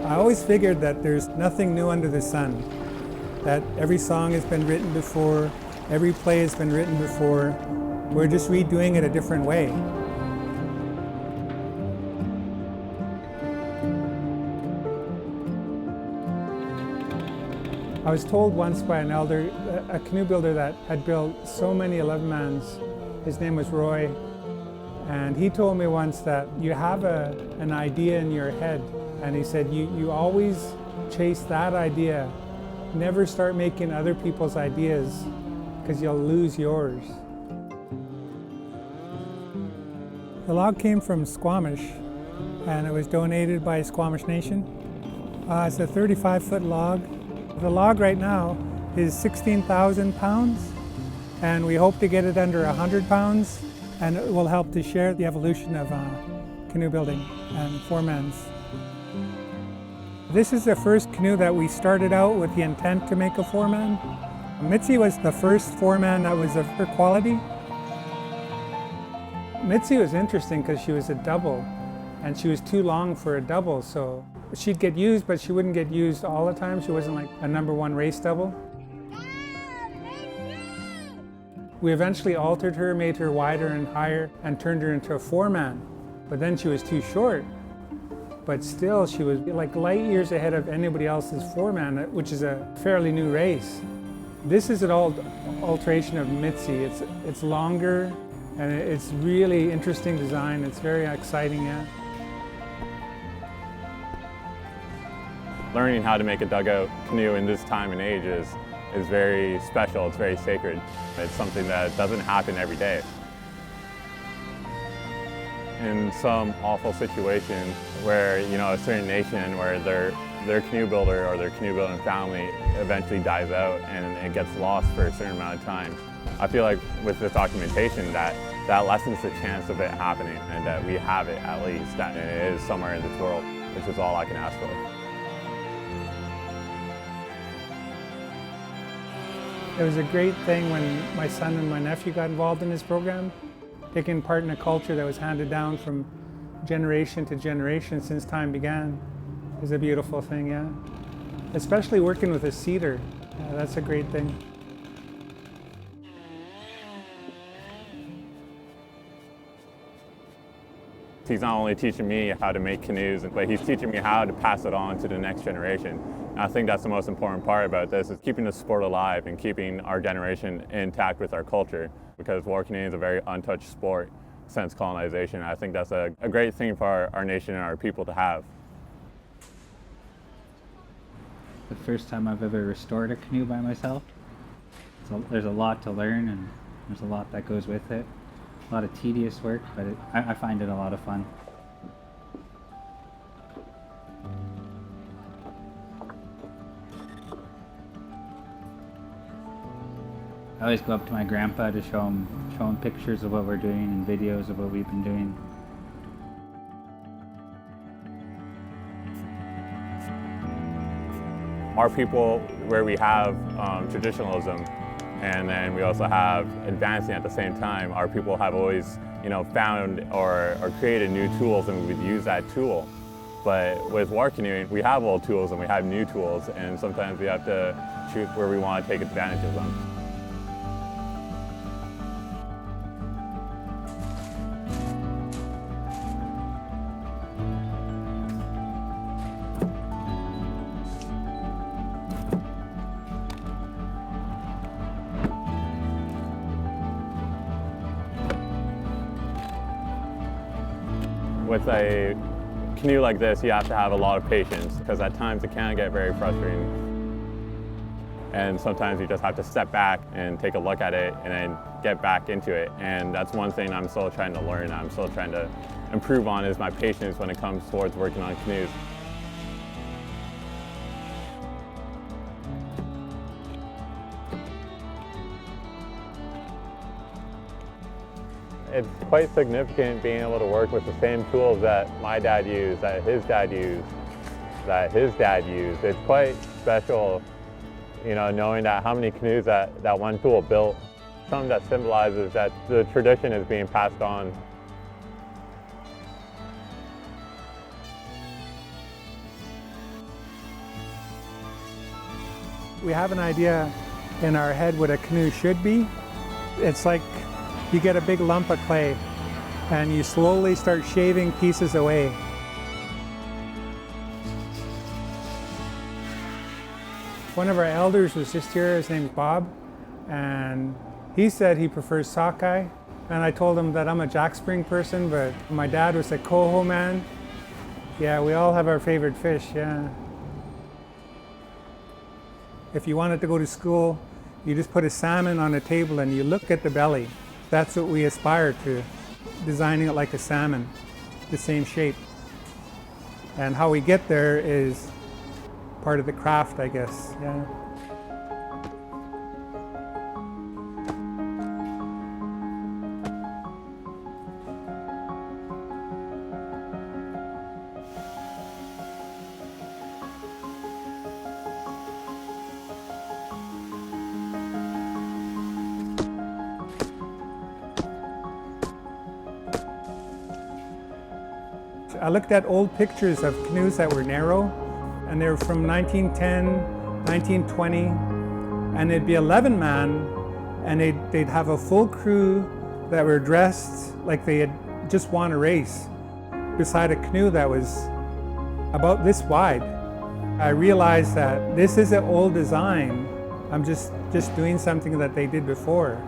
I always figured that there's nothing new under the sun, that every song has been written before, every play has been written before. We're just redoing it a different way. I was told once by an elder, a canoe builder that had built so many 11-mans, his name was Roy, and he told me once that you have an idea in your head, and he said you always chase that idea. Never start making other people's ideas, because you'll lose yours. The log came from Squamish, and it was donated by Squamish Nation. It's a 35-foot log. The log right now is 16,000 pounds, and we hope to get it under 100 pounds, and it will help to share the evolution of canoe building and four-mans. This is the first canoe that we started out with the intent to make a four-man. Mitzi was the first four-man that was of her quality. Mitzi was interesting because she was a double, and she was too long for a double, so she'd get used, but she wouldn't get used all the time. She wasn't like a #1 race double. We eventually altered her, made her wider and higher, and turned her into a four-man. But then she was too short. But still, she was like light years ahead of anybody else's four-man, which is a fairly new race. This is an old alteration of Mitzi. It's longer, and it's really interesting design. It's very exciting, yeah. Learning how to make a dugout canoe in this time and age is very special, it's very sacred. It's something that doesn't happen every day. In some awful situation where, a certain nation where their canoe builder or their canoe building family eventually dies out and it gets lost for a certain amount of time, I feel like with this documentation that lessens the chance of it happening, and that we have it at least, that it is somewhere in this world, which is all I can ask for. It was a great thing when my son and my nephew got involved in this program, taking part in a culture that was handed down from generation to generation since time began. Is a beautiful thing, yeah. Especially working with a cedar, that's a great thing. He's not only teaching me how to make canoes, but he's teaching me how to pass it on to the next generation. And I think that's the most important part about this, is keeping the sport alive and keeping our generation intact with our culture, because war canoeing is a very untouched sport since colonization. I think that's a great thing for our nation and our people to have. The first time I've ever restored a canoe by myself. So there's a lot to learn, and there's a lot that goes with it. A lot of tedious work, but I find it a lot of fun. I always go up to my grandpa to show him pictures of what we're doing and videos of what we've been doing. Our people, where we have traditionalism, and then we also have advancing at the same time, our people have always, found or created new tools, and we would use that tool. But with war canoeing, we have old tools and we have new tools, and sometimes we have to choose where we want to take advantage of them. With a canoe like this, you have to have a lot of patience, because at times it can get very frustrating. And sometimes you just have to step back and take a look at it and then get back into it. And that's one thing I'm still trying to learn, I'm still trying to improve on, is my patience when it comes towards working on canoes. It's quite significant being able to work with the same tools that my dad used, that his dad used, that his dad used. It's quite special, knowing that how many canoes that one tool built. Something that symbolizes that the tradition is being passed on. We have an idea in our head what a canoe should be. It's like you get a big lump of clay and you slowly start shaving pieces away. One of our elders was just here, his name's Bob, and he said he prefers sockeye. And I told him that I'm a Jack Spring person, but my dad was a coho man. Yeah, we all have our favorite fish, yeah. If you wanted to go to school, you just put a salmon on a table and you look at the belly. That's what we aspire to, designing it like a salmon, the same shape. And how we get there is part of the craft, I guess, yeah. I looked at old pictures of canoes that were narrow, and they were from 1910, 1920, and it'd be 11 man, and they'd have a full crew that were dressed like they had just won a race beside a canoe that was about this wide. I realized that this is an old design. I'm just doing something that they did before.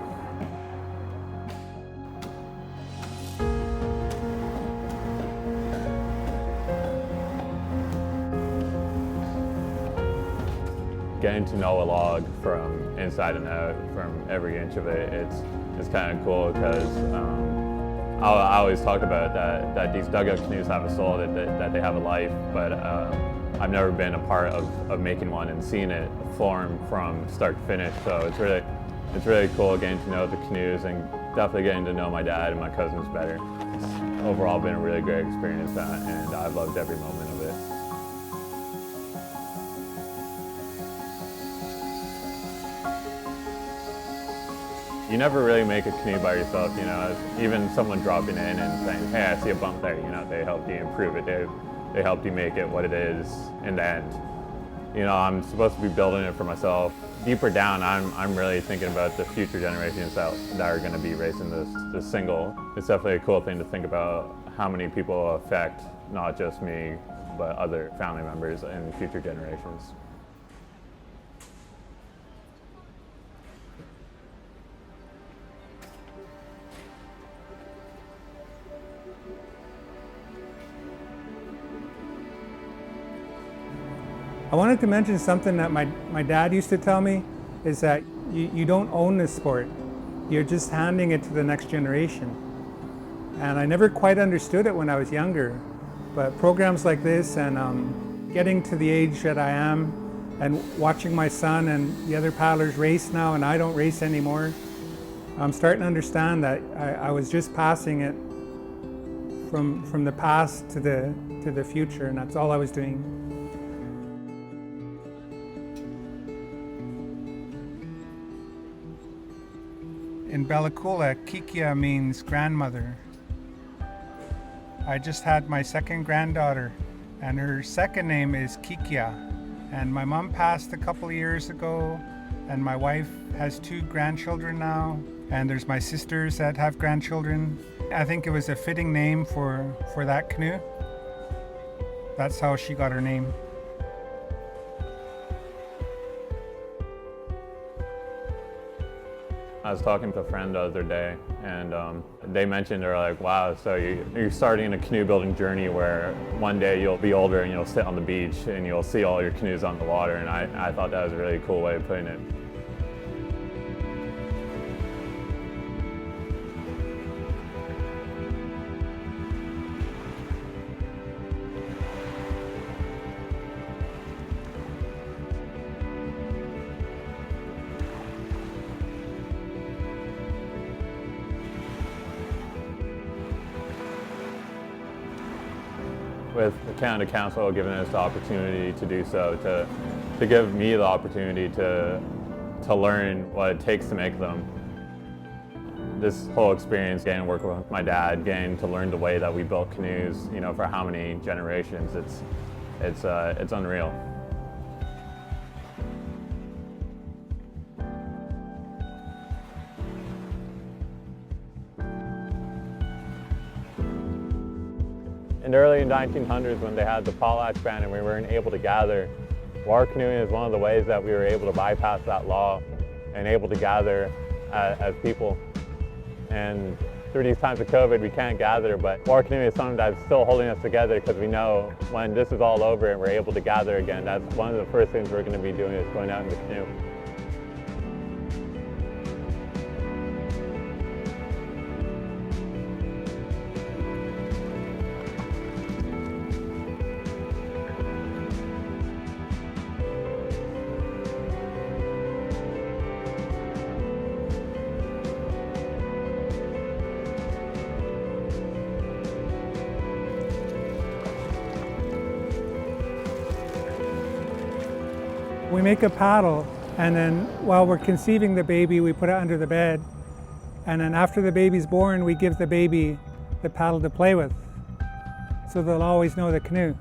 Getting to know a log from inside and out, from every inch of it, it's kind of cool because I always talk about that these dugout canoes have a soul, that they have a life, but I've never been a part of making one and seeing it form from start to finish. So it's really cool getting to know the canoes and definitely getting to know my dad and my cousins better. It's overall been a really great experience, and I've loved every moment of it. You never really make a canoe by yourself, you know. Even someone dropping in and saying, hey, I see a bump there, you know, they helped you improve it. They helped you make it what it is in the end. You know, I'm supposed to be building it for myself. Deeper down, I'm really thinking about the future generations that are going to be racing this single. It's definitely a cool thing to think about how many people will affect, not just me, but other family members and future generations. I wanted to mention something that my dad used to tell me, is that you don't own this sport. You're just handing it to the next generation. And I never quite understood it when I was younger, but programs like this and getting to the age that I am and watching my son and the other paddlers race now and I don't race anymore, I'm starting to understand that I was just passing it from the past to the future, and that's all I was doing. In Belakula, Kikya means grandmother. I just had my second granddaughter, and her second name is Kikya. And my mom passed a couple of years ago, and my wife has 2 grandchildren now, and there's my sisters that have grandchildren. I think it was a fitting name for that canoe. That's how she got her name. I was talking to a friend the other day, and they mentioned, they're like, wow, so you're starting a canoe building journey where one day you'll be older and you'll sit on the beach and you'll see all your canoes on the water, and I thought that was a really cool way of putting it. With the Canada Council giving us the opportunity to do so, to give me the opportunity to learn what it takes to make them. This whole experience, getting to work with my dad, getting to learn the way that we built canoes, you know, for how many generations, it's unreal. In the early 1900s, when they had the potlatch ban and we weren't able to gather, water canoeing is one of the ways that we were able to bypass that law and able to gather as people. And through these times of COVID, we can't gather, but water canoeing is something that's still holding us together, because we know when this is all over and we're able to gather again, that's one of the first things we're going to be doing, is going out in the canoe. We make a paddle, and then while we're conceiving the baby, we put it under the bed. And then after the baby's born, we give the baby the paddle to play with. So they'll always know the canoe.